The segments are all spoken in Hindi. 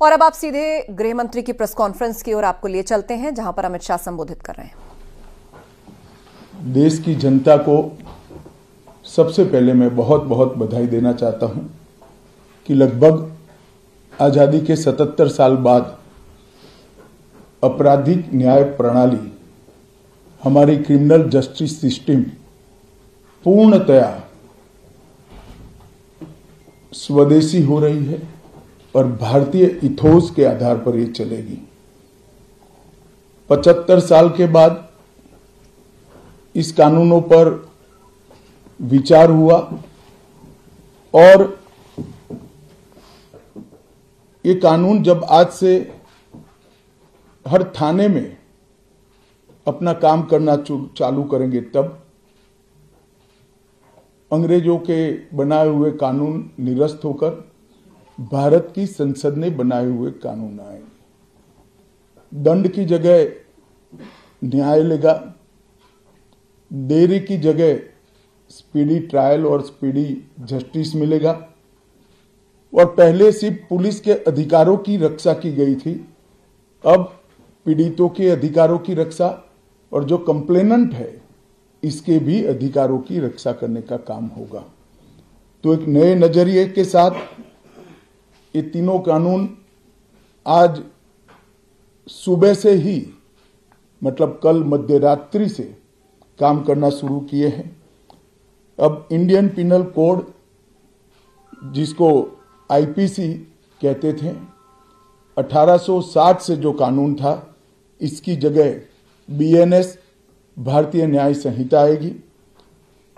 और अब आप सीधे गृह मंत्री की प्रेस कॉन्फ्रेंस की ओर आपको लिए चलते हैं, जहां पर अमित शाह संबोधित कर रहे हैं। देश की जनता को सबसे पहले मैं बहुत बहुत बधाई देना चाहता हूं कि लगभग आजादी के 77 साल बाद आपराधिक न्याय प्रणाली, हमारी क्रिमिनल जस्टिस सिस्टम पूर्णतया स्वदेशी हो रही है और भारतीय इथोस के आधार पर ये चलेगी। 75 साल के बाद इस कानूनों पर विचार हुआ और ये कानून जब आज से हर थाने में अपना काम करना चालू करेंगे, तब अंग्रेजों के बनाए हुए कानून निरस्त होकर भारत की संसद ने बनाए हुए कानून आएंगे। दंड की जगह न्याय लेगा, देरी की जगह स्पीडी ट्रायल और स्पीडी जस्टिस मिलेगा। और पहले सिर्फ पुलिस के अधिकारों की रक्षा की गई थी, अब पीड़ितों के अधिकारों की रक्षा और जो कंप्लेनेंट है इसके भी अधिकारों की रक्षा करने का काम होगा। तो एक नए नजरिए के साथ ये तीनों कानून आज सुबह से ही, मतलब कल मध्य रात्रि से काम करना शुरू किए हैं। अब इंडियन पिनल कोड, जिसको आईपीसी कहते थे, 1860 से जो कानून था, इसकी जगह बीएनएस भारतीय न्याय संहिता आएगी।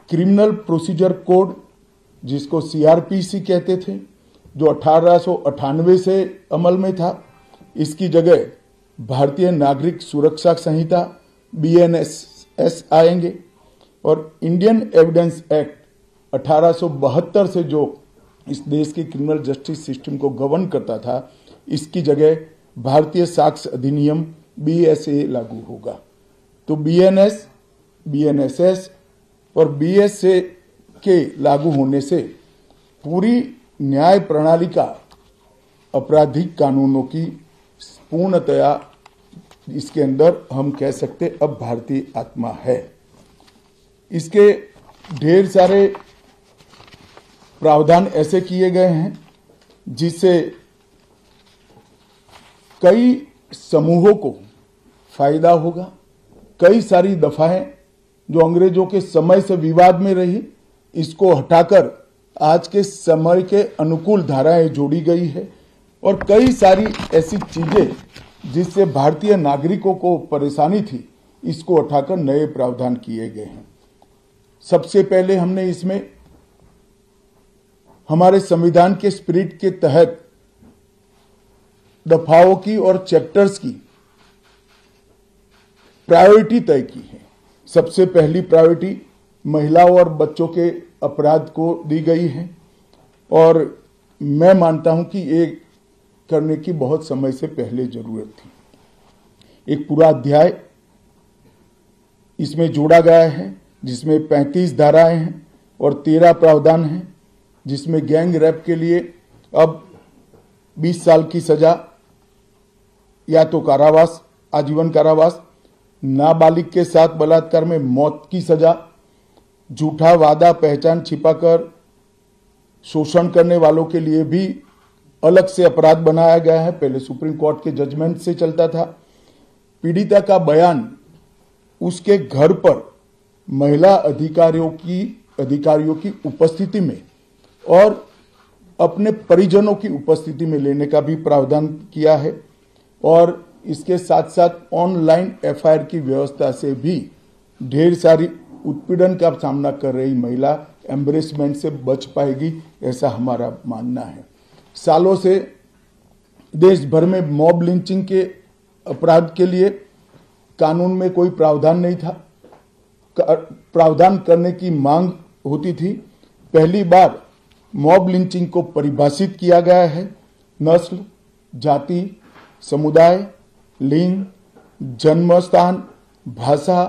क्रिमिनल प्रोसीजर कोड, जिसको सीआरपीसी कहते थे, जो 1898 से अमल में था, इसकी जगह भारतीय नागरिक सुरक्षा संहिता बीएनएस आएंगे। और इंडियन एविडेंस एक्ट 1872 से जो इस देश की क्रिमिनल जस्टिस सिस्टम को गवर्न करता था, इसकी जगह भारतीय साक्ष्य अधिनियम बीएसए लागू होगा। तो बीएनएस, बीएनएसएस और बीएसए के लागू होने से पूरी न्याय प्रणाली का आपराधिक कानूनों की पूर्णतया इसके अंदर हम कह सकते अब भारतीय आत्मा है। इसके ढेर सारे प्रावधान ऐसे किए गए हैं जिससे कई समूहों को फायदा होगा। कई सारी दफाएं जो अंग्रेजों के समय से विवाद में रही, इसको हटाकर आज के समय के अनुकूल धाराएं जोड़ी गई है। और कई सारी ऐसी चीजें जिससे भारतीय नागरिकों को परेशानी थी, इसको हटाकर नए प्रावधान किए गए हैं। सबसे पहले हमने इसमें हमारे संविधान के स्पिरिट के तहत दफाओं की और चैप्टर्स की प्रायोरिटी तय की है। सबसे पहली प्रायोरिटी महिलाओं और बच्चों के अपराध को दी गई है और मैं मानता हूं कि ये करने की बहुत समय से पहले जरूरत थी। एक पूरा अध्याय इसमें जोड़ा गया है जिसमें 35 धाराएं हैं और 13 प्रावधान हैं, जिसमें गैंग रेप के लिए अब 20 साल की सजा या तो कारावास, आजीवन कारावास, नाबालिग के साथ बलात्कार में मौत की सजा, झूठा वादा पहचान छिपाकर शोषण करने वालों के लिए भी अलग से अपराध बनाया गया है। पहले सुप्रीम कोर्ट के जजमेंट से चलता था। पीड़िता का बयान उसके घर पर महिला अधिकारियों की उपस्थिति में और अपने परिजनों की उपस्थिति में लेने का भी प्रावधान किया है। और इसके साथ साथ ऑनलाइन एफआईआर की व्यवस्था से भी ढेर सारी उत्पीड़न का सामना कर रही महिला एम्ब्रेसमेंट से बच पाएगी, ऐसा हमारा मानना है। सालों से देश भर में मॉब लिंचिंग के अपराध के लिए कानून में कोई प्रावधान नहीं था। प्रावधान करने की मांग होती थी। पहली बार मॉब लिंचिंग को परिभाषित किया गया है। नस्ल, जाति, समुदाय, लिंग, जन्म स्थान, भाषा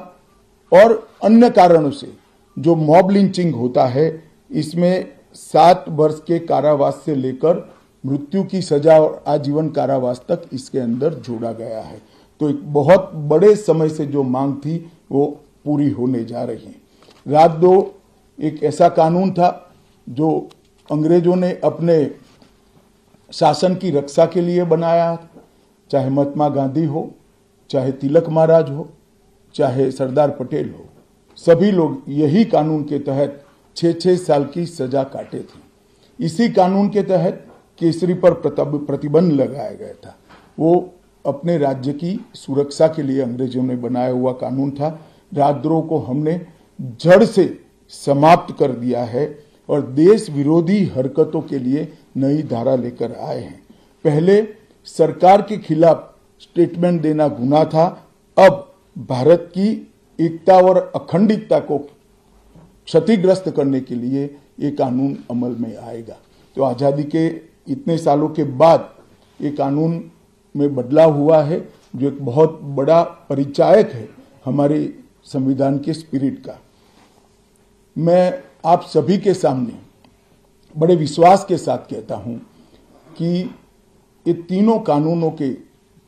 और अन्य कारणों से जो मॉब लिंचिंग होता है, इसमें 7 वर्ष के कारावास से लेकर मृत्यु की सजा और आजीवन कारावास तक इसके अंदर जोड़ा गया है। तो एक बहुत बड़े समय से जो मांग थी वो पूरी होने जा रही है। रात 2 एक ऐसा कानून था जो अंग्रेजों ने अपने शासन की रक्षा के लिए बनाया, चाहे महात्मा गांधी हो, चाहे तिलक महाराज हो, चाहे सरदार पटेल हो, सभी लोग यही कानून के तहत 6-6 साल की सजा काटे थे। इसी कानून के तहत केसरी पर प्रतिबंध लगाया गया था। वो अपने राज्य की सुरक्षा के लिए अंग्रेजों ने बनाया हुआ कानून था। राजद्रोह को हमने जड़ से समाप्त कर दिया है और देश विरोधी हरकतों के लिए नई धारा लेकर आए हैं। पहले सरकार के खिलाफ स्टेटमेंट देना गुनाह था, अब भारत की एकता और अखंडता को क्षतिग्रस्त करने के लिए ये कानून अमल में आएगा। तो आज़ादी के इतने सालों के बाद ये कानून में बदलाव हुआ है, जो एक बहुत बड़ा परिचायक है हमारे संविधान के स्पिरिट का। मैं आप सभी के सामने बड़े विश्वास के साथ कहता हूं कि ये तीनों कानूनों के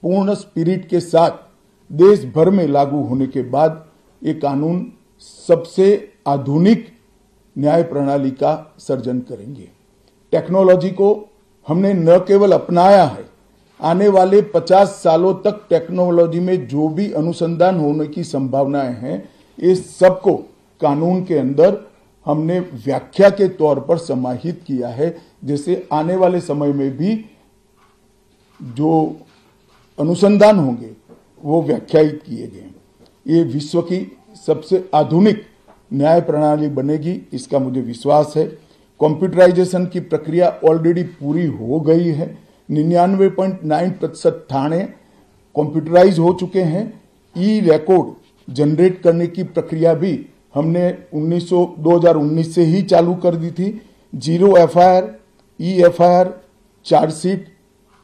पूर्ण स्पिरिट के साथ देश भर में लागू होने के बाद ये कानून सबसे आधुनिक न्याय प्रणाली का सर्जन करेंगे। टेक्नोलॉजी को हमने न केवल अपनाया है, आने वाले 50 सालों तक टेक्नोलॉजी में जो भी अनुसंधान होने की संभावनाएं हैं, इस सबको कानून के अंदर हमने व्याख्या के तौर पर समाहित किया है, जैसे आने वाले समय में भी जो अनुसंधान होंगे वो व्याख्यायित किए गए। ये विश्व की सबसे आधुनिक न्याय प्रणाली बनेगी, इसका मुझे विश्वास है। कंप्यूटराइजेशन की प्रक्रिया ऑलरेडी पूरी हो गई है। 99.9% थाने कंप्यूटराइज हो चुके हैं। ई रिकॉर्ड जनरेट करने की प्रक्रिया भी हमने 2019 से ही चालू कर दी थी। 0 FIR, ई FIR, चार्जशीट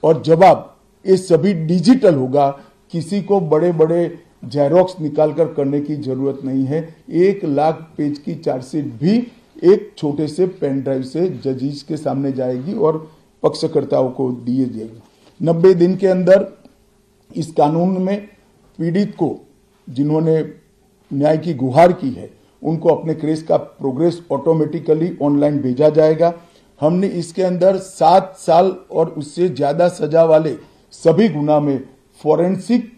और जवाब ये सभी डिजिटल होगा। किसी को बड़े बड़े जेरोक्स निकालकर करने की जरूरत नहीं है। 1 लाख पेज की चार्जशीट भी एक छोटे से पेन ड्राइव से जजेस के सामने जाएगी और पक्षकर्ताओं को दिए जाएगी। 90 दिन के अंदर इस कानून में पीड़ित को, जिन्होंने न्याय की गुहार की है, उनको अपने केस का प्रोग्रेस ऑटोमेटिकली ऑनलाइन भेजा जाएगा। हमने इसके अंदर 7 साल और उससे ज्यादा सजा वाले सभी गुना में फॉरेंसिक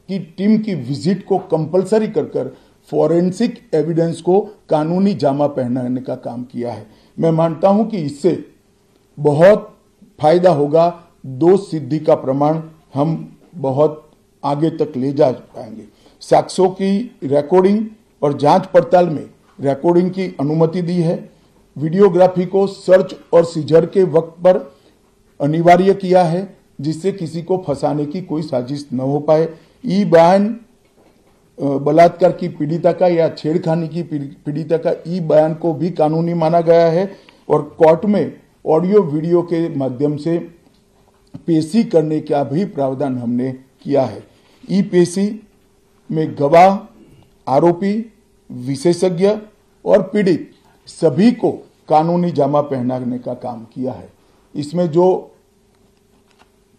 की टीम की विजिट को कंपलसरी कर फॉरेंसिक एविडेंस को कानूनी जामा पहनाने का काम किया है। मैं मानता हूं कि इससे बहुत फायदा होगा। दोष सिद्धि का प्रमाण हम बहुत आगे तक ले जा पाएंगे। साक्ष्यों की रिकॉर्डिंग और जांच पड़ताल में रिकॉर्डिंग की अनुमति दी है। वीडियोग्राफी को सर्च और सीजर के वक्त पर अनिवार्य किया है, जिससे किसी को फंसाने की कोई साजिश न हो पाए। ई बयान बलात्कार की पीड़िता का या छेड़खानी की पीड़िता का ई बयान को भी कानूनी माना गया है और कोर्ट में ऑडियो वीडियो के माध्यम से पेशी करने का भी प्रावधान हमने किया है। ई पेशी में गवाह, आरोपी, विशेषज्ञ और पीड़ित सभी को कानूनी जामा पहनाने का काम किया है। इसमें जो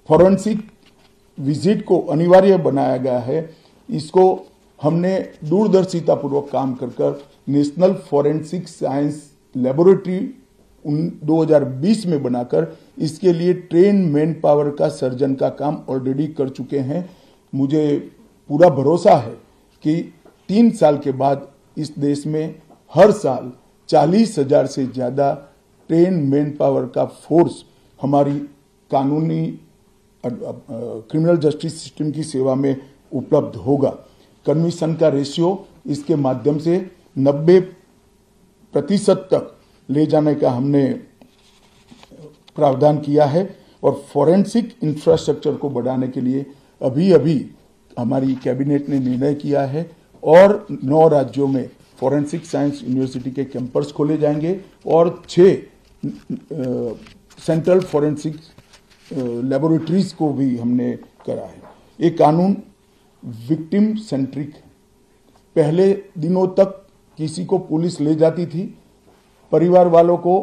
फॉरेंसिक विजिट को अनिवार्य बनाया गया है, इसको हमने दूरदर्शिता पूर्वक काम कर नेशनल फॉरेंसिक साइंस लेबोरेटरी 2020 में बनाकर इसके लिए ट्रेन मैन पावर का सर्जन का काम ऑलरेडी कर चुके हैं। मुझे पूरा भरोसा है कि 3 साल के बाद इस देश में हर साल 40,000 से ज्यादा ट्रेन मैन पावर का फोर्स हमारी कानूनी क्रिमिनल जस्टिस सिस्टम की सेवा में उपलब्ध होगा। कन्विक्शन का रेशियो इसके माध्यम से 90% तक ले जाने का हमने प्रावधान किया है और फॉरेंसिक इंफ्रास्ट्रक्चर को बढ़ाने के लिए अभी हमारी कैबिनेट ने निर्णय किया है और 9 राज्यों में फॉरेंसिक साइंस यूनिवर्सिटी के कैंपस खोले जाएंगे और 6 सेंट्रल फॉरेंसिक लेबोरेटरीज को भी हमने करा है। ये कानून विक्टिम सेंट्रिक है। पहले दिनों तक किसी को पुलिस ले जाती थी, परिवार वालों को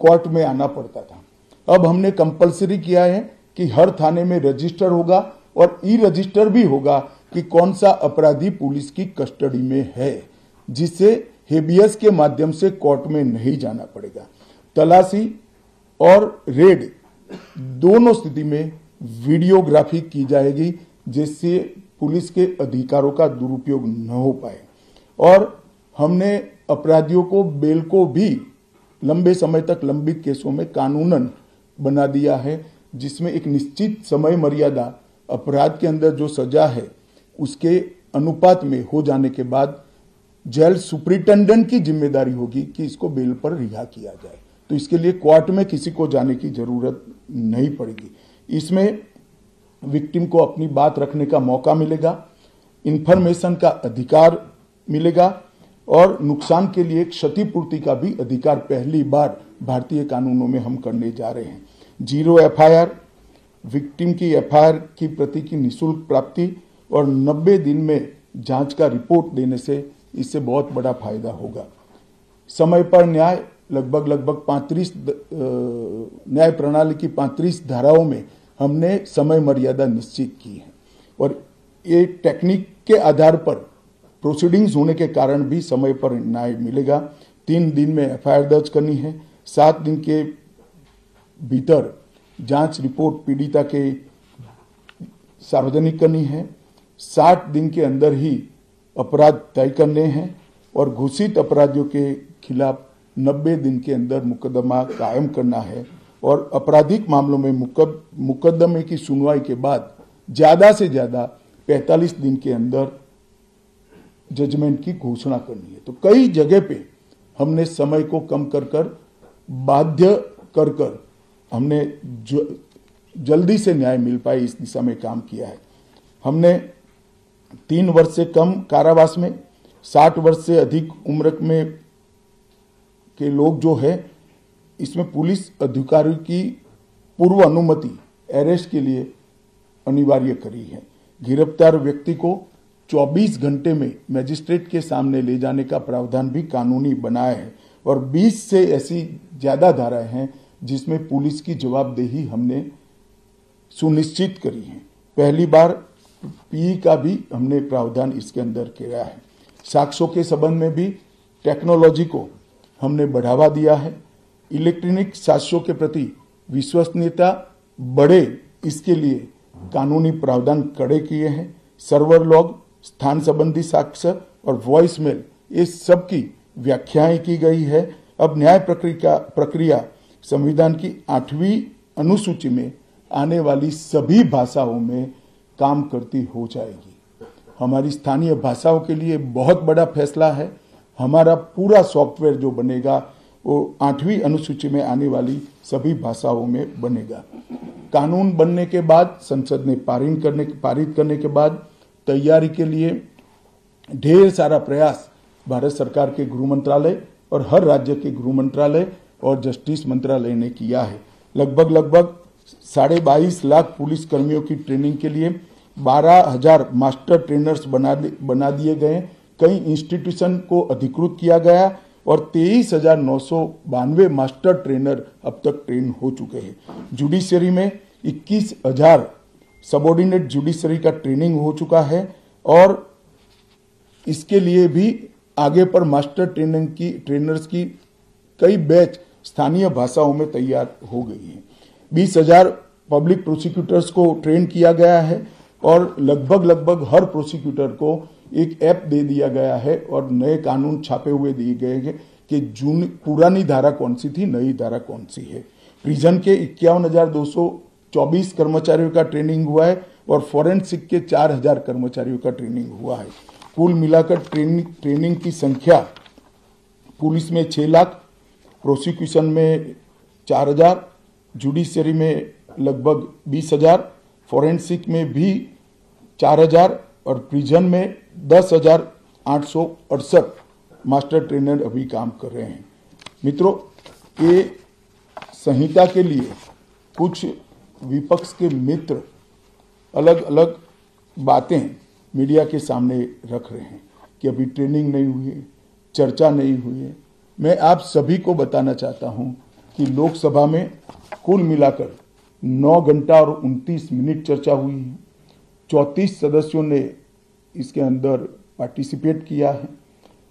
कोर्ट में आना पड़ता था। अब हमने कंपलसरी किया है कि हर थाने में रजिस्टर होगा और ई रजिस्टर भी होगा कि कौन सा अपराधी पुलिस की कस्टडी में है, जिससे हेबियस के माध्यम से कोर्ट में नहीं जाना पड़ेगा। तलाशी और रेड दोनों स्थिति में वीडियोग्राफी की जाएगी, जिससे पुलिस के अधिकारों का दुरुपयोग न हो पाए। और हमने अपराधियों को बेल को भी लंबे समय तक लंबित केसों में कानूनन बना दिया है, जिसमें एक निश्चित समय मर्यादा अपराध के अंदर जो सजा है उसके अनुपात में हो जाने के बाद जेल सुपरिटेंडेंट की जिम्मेदारी होगी कि इसको बेल पर रिहा किया जाए। तो इसके लिए कोर्ट में किसी को जाने की जरूरत नहीं पड़ेगी। इसमें विक्टिम को अपनी बात रखने का मौका मिलेगा, इंफॉर्मेशन का अधिकार मिलेगा और नुकसान के लिए क्षतिपूर्ति का भी अधिकार पहली बार भारतीय कानूनों में हम करने जा रहे हैं। 0 FIR, विक्टिम की FIR की प्रति की निःशुल्क प्राप्ति और 90 दिन में जांच का रिपोर्ट देने से इससे बहुत बड़ा फायदा होगा। समय पर न्याय लगभग 35 न्याय प्रणाली की 35 धाराओं में हमने समय मर्यादा निश्चित की है और ये टेक्निक के आधार पर प्रोसीडिंग्स होने के कारण भी समय पर न्याय मिलेगा। 3 दिन में FIR दर्ज करनी है, 7 दिन के भीतर जांच रिपोर्ट पीड़िता के सार्वजनिक करनी है, 60 दिन के अंदर ही अपराध तय करने हैं और घोषित अपराधियों के खिलाफ 90 दिन के अंदर मुकदमा कायम करना है और आपराधिक मामलों में मुकदमे की सुनवाई के बाद ज्यादा से ज्यादा 45 दिन के अंदर जजमेंट की घोषणा करनी है। तो कई जगह पे हमने समय को कम कर बाध्य कर हमने जल्दी से न्याय मिल पाए इस दिशा में काम किया है। हमने 3 वर्ष से कम कारावास में 60 वर्ष से अधिक उम्र में के लोग जो है इसमें पुलिस अधिकारी की पूर्व अनुमति अरेस्ट के लिए अनिवार्य करी है। गिरफ्तार व्यक्ति को 24 घंटे में मजिस्ट्रेट के सामने ले जाने का प्रावधान भी कानूनी बनाया है और 20 से ऐसी ज्यादा धाराएं हैं जिसमें पुलिस की जवाबदेही हमने सुनिश्चित करी है। पहली बार पीई का भी हमने प्रावधान इसके अंदर किया है। साक्ष्यों के संबंध में भी टेक्नोलॉजी को हमने बढ़ावा दिया है। इलेक्ट्रॉनिक साक्ष्यों के प्रति विश्वसनीयता बढ़े इसके लिए कानूनी प्रावधान कड़े किए हैं। सर्वर लॉग, स्थान संबंधी साक्ष्य और वॉइस मेल ये सब की व्याख्याएं की गई है। अब न्याय प्रक्रिया संविधान की 8वीं अनुसूची में आने वाली सभी भाषाओं में काम करती हो जाएगी। हमारी स्थानीय भाषाओं के लिए बहुत बड़ा फैसला है। हमारा पूरा सॉफ्टवेयर जो बनेगा वो 8वीं अनुसूची में आने वाली सभी भाषाओं में बनेगा। कानून बनने के बाद संसद ने पारित करने के बाद तैयारी के लिए ढेर सारा प्रयास भारत सरकार के गृह मंत्रालय और हर राज्य के गृह मंत्रालय और जस्टिस मंत्रालय ने किया है। लगभग 22.5 लाख पुलिस कर्मियों की ट्रेनिंग के लिए 12,000 मास्टर ट्रेनर्स बना दिए गए। कई इंस्टीट्यूशन को अधिकृत किया गया और 23,992 मास्टर ट्रेनर अब तक ट्रेन हो चुके हैं। जुडिशरी में 21,000 सबऑर्डिनेट जुडिशरी का ट्रेनिंग हो चुका है और इसके लिए भी आगे पर मास्टर ट्रेनर्स की कई बैच स्थानीय भाषाओं में तैयार हो गई है। 20,000 पब्लिक प्रोसिक्यूटर्स को ट्रेन किया गया है और लगभग हर प्रोसिक्यूटर को एक ऐप दे दिया गया है और नए कानून छापे हुए दिए गए हैं कि पुरानी धारा कौन सी थी, नई धारा कौन सी है। प्रिजन के 51,224 कर्मचारियों का ट्रेनिंग हुआ है और फॉरेंसिक के 4,000 कर्मचारियों का ट्रेनिंग हुआ है। कुल मिलाकर ट्रेनिंग की संख्या पुलिस में 6 लाख, प्रोसिक्यूशन में 4,000, जुडिशरी में लगभग 20,000, फॉरेंसिक में भी 4,000 और प्रिजन में 10,868 मास्टर ट्रेनर अभी काम कर रहे हैं। मित्रों, ये संहिता के लिए कुछ विपक्ष के मित्र अलग अलग बातें मीडिया के सामने रख रहे हैं कि अभी ट्रेनिंग नहीं हुई है, चर्चा नहीं हुई है। मैं आप सभी को बताना चाहता हूं कि लोकसभा में कुल मिलाकर 9 घंटा और 29 मिनट चर्चा हुई है। 34 सदस्यों ने इसके अंदर पार्टिसिपेट किया है।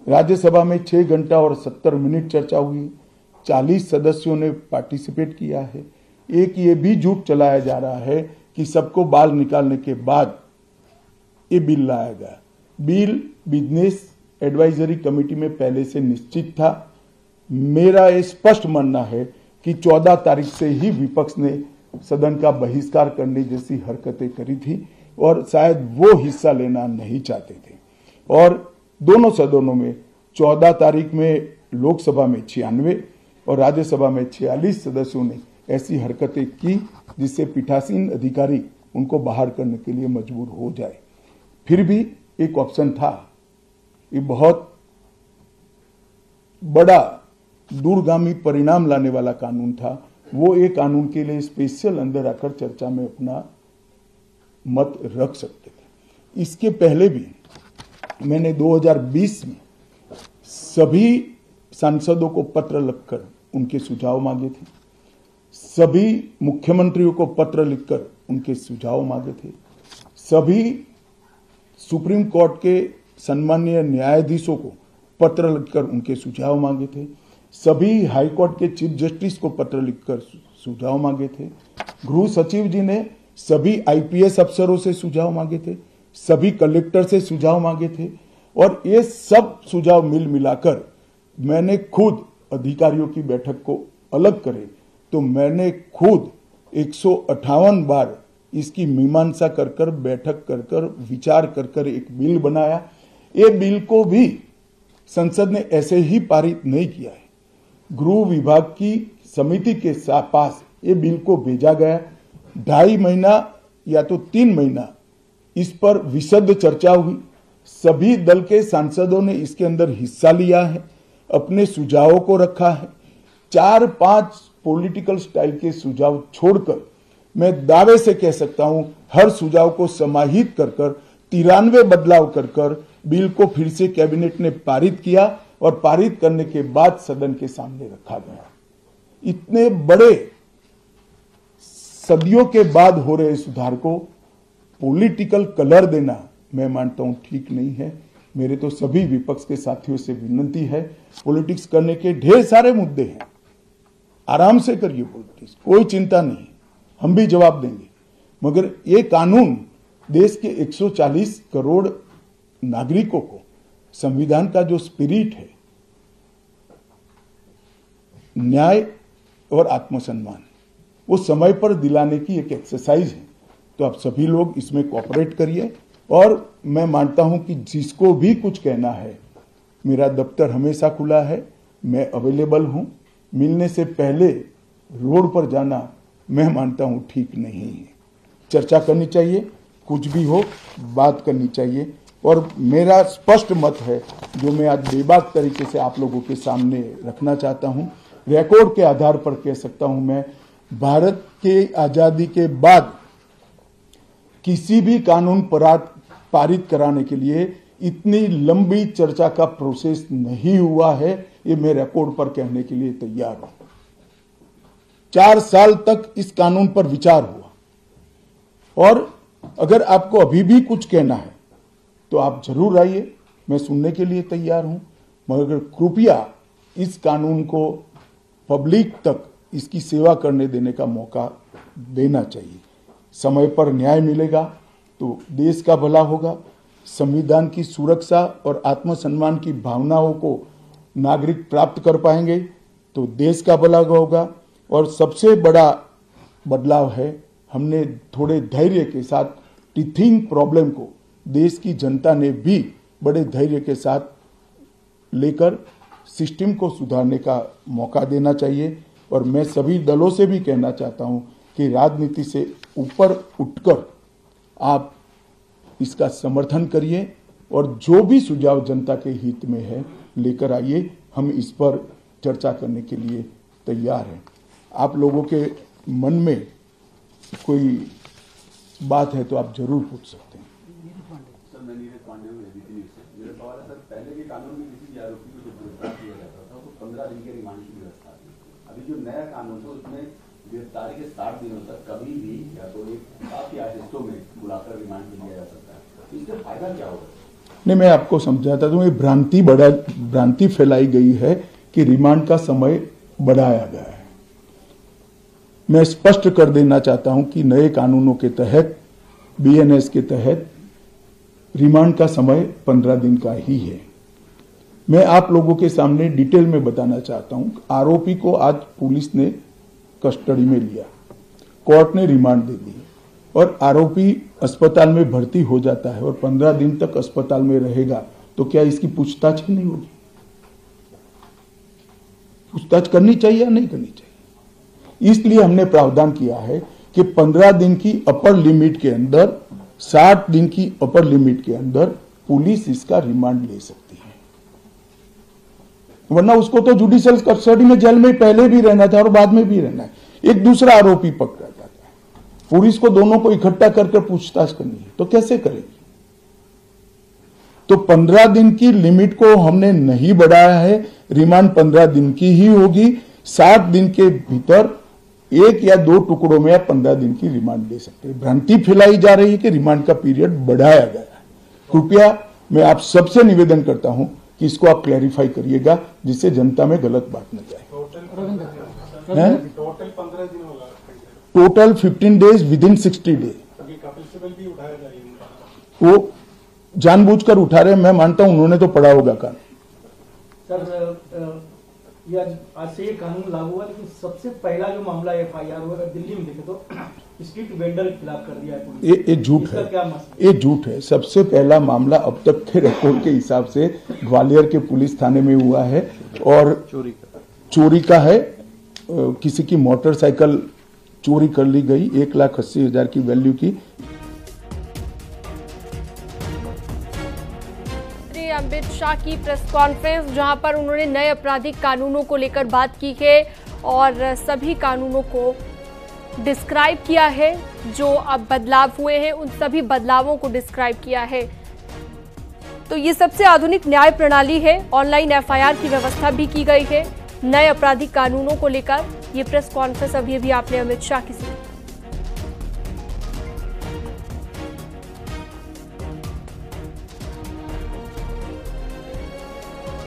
राज्यसभा में 6 घंटा और 70 मिनट चर्चा हुई। 40 सदस्यों ने पार्टिसिपेट किया है। एक ये भी झूठ चलाया जा रहा है कि सबको बाल निकालने के बाद ये बिल लाया गया। बिल बिजनेस एडवाइजरी कमेटी में पहले से निश्चित था। मेरा ये स्पष्ट मानना है कि 14 तारीख से ही विपक्ष ने सदन का बहिष्कार करने जैसी हरकतें करी थी और शायद वो हिस्सा लेना नहीं चाहते थे। और दोनों सदनों में 14 तारीख में लोकसभा में 96 और राज्यसभा में 46 सदस्यों ने ऐसी हरकतें की जिससे पीठासीन अधिकारी उनको बाहर करने के लिए मजबूर हो जाए। फिर भी एक ऑप्शन था। ये बहुत बड़ा दूरगामी परिणाम लाने वाला कानून था। वो एक कानून के लिए स्पेशल अंदर आकर चर्चा में अपना मत रख सकते थे। इसके पहले भी मैंने 2020 में सभी सांसदों को पत्र लिखकर उनके सुझाव मांगे थे। सभी मुख्यमंत्रियों को पत्र लिखकर उनके सुझाव मांगे थे। सभी सुप्रीम कोर्ट के सम्मानीय न्यायाधीशों को पत्र लिखकर उनके सुझाव मांगे थे। सभी हाई कोर्ट के चीफ जस्टिस को पत्र लिखकर सुझाव मांगे थे। गृह सचिव जी ने सभी आईपीएस अफसरों से सुझाव मांगे थे। सभी कलेक्टर से सुझाव मांगे थे। और ये सब सुझाव मिलाकर मैंने खुद अधिकारियों की बैठक को अलग करे तो मैंने खुद 158 बार इसकी मीमांसा कर बैठक कर विचार कर एक बिल बनाया। ये बिल को भी संसद ने ऐसे ही पारित नहीं किया है। गृह विभाग की समिति के पास ये बिल को भेजा गया। 2.5 महीना या तो 3 महीना इस पर विशद चर्चा हुई। सभी दल के सांसदों ने इसके अंदर हिस्सा लिया है, अपने सुझावों को रखा है। 4-5 पॉलिटिकल स्टाइल के सुझाव छोड़कर मैं दावे से कह सकता हूं हर सुझाव को समाहित कर 93 बदलाव कर बिल को फिर से कैबिनेट ने पारित किया और पारित करने के बाद सदन के सामने रखा गया। इतने बड़े सदियों के बाद हो रहे सुधार को पॉलिटिकल कलर देना मैं मानता हूं ठीक नहीं है। मेरे तो सभी विपक्ष के साथियों से विनती है, पॉलिटिक्स करने के ढेर सारे मुद्दे हैं, आराम से करिए पॉलिटिक्स, कोई चिंता नहीं, हम भी जवाब देंगे। मगर ये कानून देश के 140 करोड़ नागरिकों को संविधान का जो स्पिरिट है, न्याय और आत्मसम्मान, वो समय पर दिलाने की एक एक्सरसाइज है। तो आप सभी लोग इसमें कोऑपरेट करिए। और मैं मानता हूं कि जिसको भी कुछ कहना है, मेरा दफ्तर हमेशा खुला है, मैं अवेलेबल हूं। मिलने से पहले रोड पर जाना मैं मानता हूं ठीक नहीं है। चर्चा करनी चाहिए, कुछ भी हो बात करनी चाहिए। और मेरा स्पष्ट मत है जो मैं आज बेबाक तरीके से आप लोगों के सामने रखना चाहता हूं, रिकॉर्ड के आधार पर कह सकता हूं, मैं भारत के आजादी के बाद किसी भी कानून पारित कराने के लिए इतनी लंबी चर्चा का प्रोसेस नहीं हुआ है। ये मैं रिकॉर्ड पर कहने के लिए तैयार हूं। 4 साल तक इस कानून पर विचार हुआ। और अगर आपको अभी भी कुछ कहना है तो आप जरूर आइए, मैं सुनने के लिए तैयार हूं। मगर कृपया इस कानून को पब्लिक तक इसकी सेवा करने देने का मौका देना चाहिए। समय पर न्याय मिलेगा तो देश का भला होगा। संविधान की सुरक्षा और आत्मसम्मान की भावनाओं को नागरिक प्राप्त कर पाएंगे तो देश का भला होगा। और सबसे बड़ा बदलाव है, हमने थोड़े धैर्य के साथ टीथिंग प्रॉब्लम को देश की जनता ने भी बड़े धैर्य के साथ लेकर सिस्टम को सुधारने का मौका देना चाहिए। और मैं सभी दलों से भी कहना चाहता हूं कि राजनीति से ऊपर उठकर आप इसका समर्थन करिए और जो भी सुझाव जनता के हित में है लेकर आइए। हम इस पर चर्चा करने के लिए तैयार हैं। आप लोगों के मन में कोई बात है तो आप जरूर पूछ सकते हैं। सर, मैं नीरज पांडे हूं, एबीपी न्यूज़ से। मेरा सवाल है सर, पहले के कानून में किसी भी आरोपी को जो गिरफ्तार किया जाता था तो 15 दिन के रिमांड की व्यवस्था थी। अभी जो नया कानून है उसमें गिरफ्तारी के 60 दिनों तक कभी भी या तो एक साथ या हिस्सों में बुलाकर रिमांड पे लिया जा सकता है, तो इसका फायदा क्या होगा? नहीं, मैं आपको समझाता हूं, ये भ्रांति फैलाई गई है कि रिमांड का समय बढ़ाया गया है। मैं स्पष्ट कर देना चाहता हूं कि नए कानूनों के तहत, बीएनएस के तहत रिमांड का समय 15 दिन का ही है। मैं आप लोगों के सामने डिटेल में बताना चाहता हूं, आरोपी को आज पुलिस ने कस्टडी में लिया, कोर्ट ने रिमांड दे दी और आरोपी अस्पताल में भर्ती हो जाता है और 15 दिन तक अस्पताल में रहेगा, तो क्या इसकी पूछताछ ही नहीं होगी? पूछताछ करनी चाहिए या नहीं करनी चाहिए? इसलिए हमने प्रावधान किया है कि 15 दिन की अपर लिमिट के अंदर, 60 दिन की अपर लिमिट के अंदर पुलिस इसका रिमांड ले सकती है, वरना उसको तो जुडिशियल कस्टडी में जेल में पहले भी रहना था और बाद में भी रहना है। एक दूसरा आरोपी पकड़ा जाता है, पुलिस को दोनों को इकट्ठा करके पूछताछ करनी है, तो कैसे करेगी? तो 15 दिन की लिमिट को हमने नहीं बढ़ाया है, रिमांड 15 दिन की ही होगी। 60 दिन के भीतर एक या दो टुकड़ों में आप 15 दिन की रिमांड ले सकते हैं। भ्रांति फैलाई जा रही है कि रिमांड का पीरियड बढ़ाया गया है। कृपया मैं आप सबसे निवेदन करता हूं कि इसको आप क्लैरिफाई करिएगा, जिससे जनता में गलत बात न जाए। टोटल 15 दिन होगा, total 15 days within 60 day. Kapil Sibal भी उठाया जा रही है, वो जानबूझकर उठा रहे हैं, मैं मानता हूं उन्होंने तो पढ़ा होगा कानून। सर, ये आज से ये कानून लागू हुआ, लेकिन सबसे पहला जो मामला एफआईआर हुआ अगर दिल्ली में देखे तो स्ट्रीट वेंडर के खिलाफ कर दिया है पुलिस। ये झूठ है, ये झूठ है। सबसे पहला मामला अब तक के रिकॉर्ड के हिसाब से ग्वालियर के पुलिस थाने में हुआ है और चोरी का है। किसी की मोटरसाइकिल चोरी कर ली गई 1,80,000 की वैल्यू की। अमित शाह की प्रेस कॉन्फ्रेंस, जहां पर उन्होंने नए आपराधिक कानूनों को लेकर बात की है और सभी कानूनों को डिस्क्राइब किया है। जो अब बदलाव हुए हैं उन सभी बदलावों को डिस्क्राइब किया है। तो ये सबसे आधुनिक न्याय प्रणाली है। ऑनलाइन एफआईआर की व्यवस्था भी की गई है। नए आपराधिक कानूनों को लेकर ये प्रेस कॉन्फ्रेंस अभी आपने अमित शाह की सुनी।